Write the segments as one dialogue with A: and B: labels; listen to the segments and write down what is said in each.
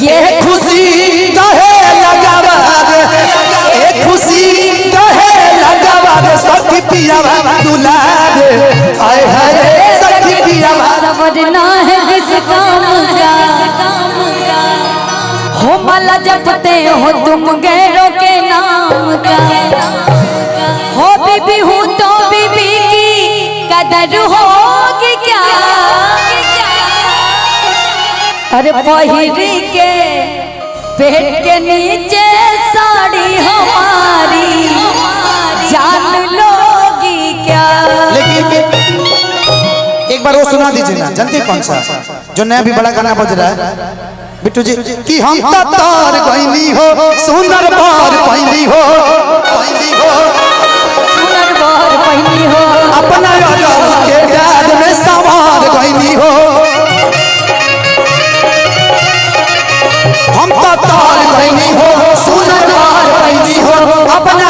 A: ये खुशी कहे लगावा ये खुशी कहे लगावा सखी पिया दुलार आए हाय सखी पिया
B: समझना है किस काम का हो माला जपते हो तुम गैरों के नाम का हो बीबी हूँ तो बीबी की कदर होगी क्या अरे पहिरी के पेट के नीचे साड़ी हमारी जान लोगी क्या।
A: लेकिन एक बार वो सुना दीजिए ना, जानते कौन सा जो नया भी बड़ा गाना बज रहा है बिट्टू जी कि हम तार गईनी हो सुंदर बार पहनी हो
B: सुंदर बार पहनी हो
A: अपना के प्यार में सवार गईनी हो हम तार गईनी हो सुंदर बार पहनी हो अपना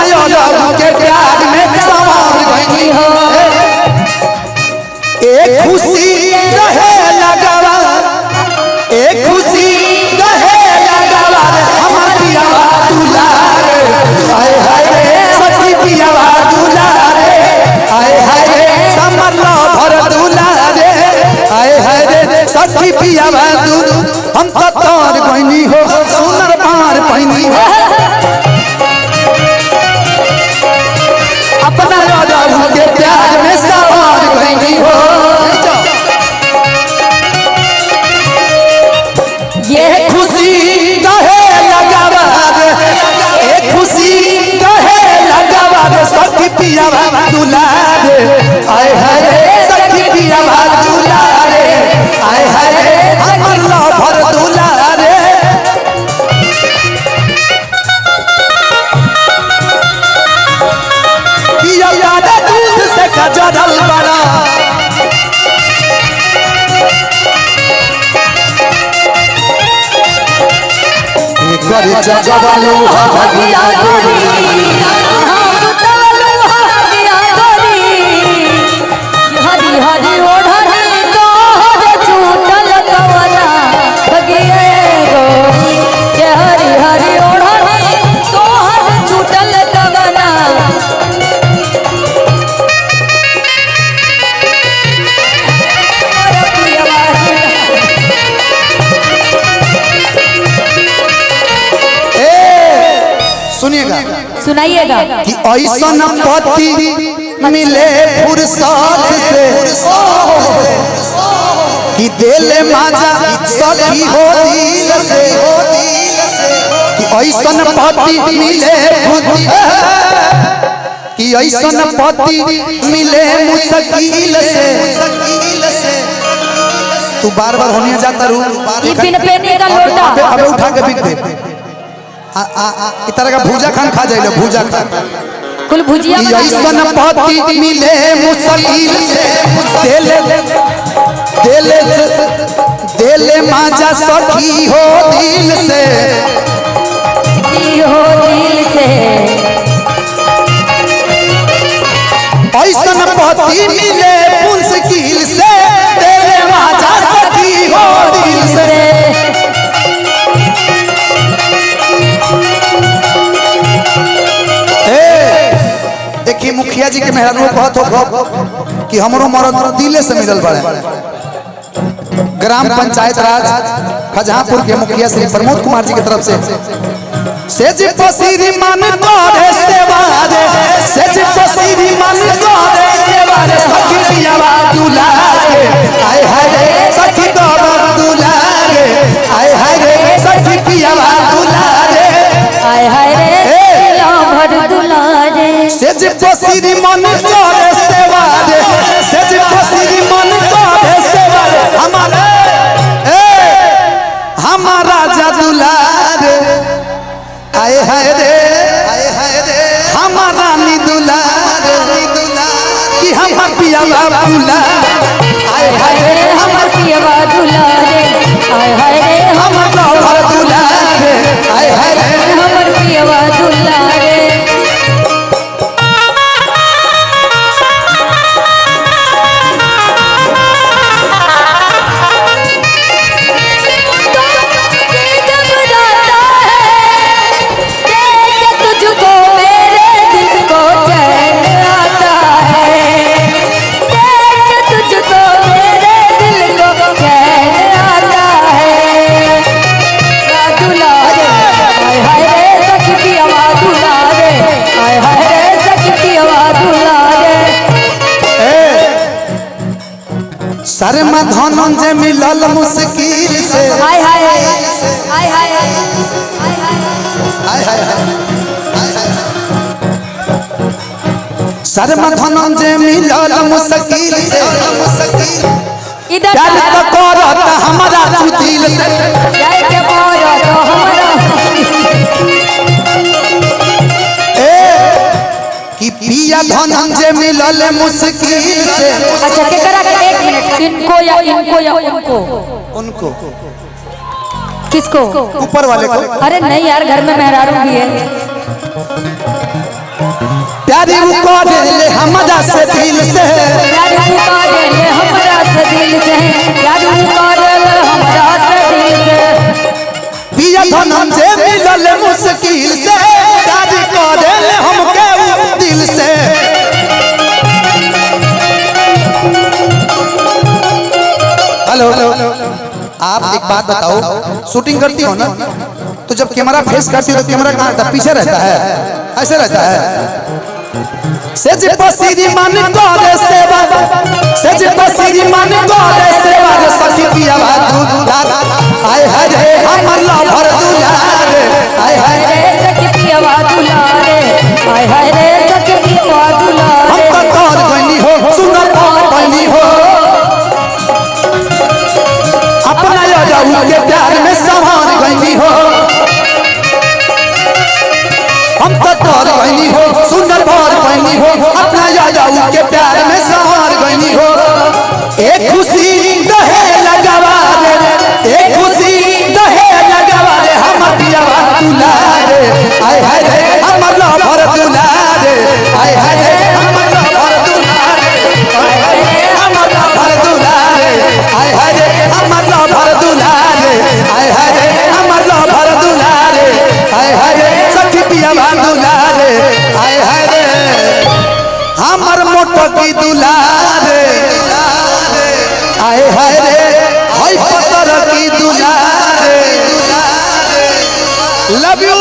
A: के प्यार में सवार गईनी हो एक खुशी रहे लगावा एक खुशी रहे लगावा हमारी दुलार आए हाय सखी पिया दुलार आए हाय समर भर दुलार आए हाय सखी पिया हम तार गईनी हो सुनर पार पहनी हो अपना राजा के प्यार में सवार गईनी हो ये खुशी कहे लगावा ये खुशी कहे लगावा सखी पिया दुलार आए हाय सखी पिया दुलार आए हाय हमर भर दुलार पिया यादा दूध से कजरल बना कर जगवालू भगिया गोरी
B: हरी हरी ओढ़नी तो छूटल कवना भगिए गोरी हरी हरी ओढ़नी तो छूटल कवना
A: सुनिएगा
B: सुनाइएगा
A: कि ऐसन पति मिले फुर्सत से कि दिल माजा सखी हो दिल से कि ऐसन पति मिले कि ऐसन पति मिले मुश्किल से तू बार बार होने जाता रू
B: बिन पेनी का लोटा
A: अबे उठा के बिक दे इस तरह का भूजा खान खा जाइले भूजा खान
B: कुल भुजिया
A: ऐसन पति मिले मुश्किल से दिल माजा सखी हो दिल से ऐसन पति मिले मुश्किल से दिल माजा सखी हो दिल से देखिए मुखिया जी के मेहरानू कहत हो कि हमरो मरद दिले से मिलल बड़े ग्राम पंचायत राज खजहापुर के मुखिया श्री प्रमोद कुमार जी की तरफ से जी पसीरी मन करे सेवारे से जी पसीरी मन करे सेवारे सखी पिया दुलारे आए हाय सखी दुलारे आए हाय सखी पिया दुलारे
B: आए हाय भर दुलारे
A: से जी पसीरी मन करे सेवारे से जी पसीरी मन करे सेवारे हमारा दुलारे आए हाय रे हमारा नी दुलारे कि हम पिया बुला आए हाय
B: हम पिया दुलारे आए हाय
A: हम दुलारे आए हाय
B: हमर पिया दुलारे
A: धनंजय मिलल मुश्किल से
B: हाय हाय हाय हाय
A: हाय हाय शर्मा धनंजय मिलल मुश्किल से
B: इधर
A: प्यार तो करत हमारा तू दिल से
B: जाए के मोरा तो हमरा
A: कि पिया धनंजय मिलल मुश्किल से।
B: अच्छा के करा के 1 मिनट इनको या उनको
A: उनको
B: किसको
A: ऊपर वाले को
B: अरे नहीं यार घर में मेहरारू भी है
A: प्यारी को ले हमरा से दिल से
B: प्यारी को ले हमरा से दिल से प्यारी को ले हमरा से दिल से
A: पिया धनंजय मिलल मुश्किल से प्यारी को ले हमके दिल से हेलो आप एक बात बताओ शूटिंग करती हो ना तो जब कैमरा फेस करती हो तो कैमरा कहाँ रहता है पीछे रहता है ऐसे रहता है सेज पसीरी मन करे सेवा सेज पसीरी मन करे सेवा रे सखी पिया दुलार आय हाय रे हमर लभर दुलार आय हाय
B: रे सखी पिया दुलारे हाय हाय रे सखी पिया दुलारे
A: हम तो तोर गनी हो सुनर और बनी हो अपना यादव के प्यार में संभाल गई हो हम तो तोर गई हो सुंदर भर गई हो अपना यादव के प्यार में संभाल गई हो एक खुशी दहे लगावा रे एक खुशी दहे लगावा रे हम पिया दुलारे आय हाय रे हमर लभर दुलारे आय हाय रे हमर लभर दुलारे आय हाय रे हमर लभर दुलारे आय हाय रे हमर लभर दुलारे आय हाय रे हमर लभर दुलारे आय हाय रे सखी पिया दुलारे आय हाय रे हमर मोटो की दुलारे आय हाय रे हाय पतर की दुलारे लव यू।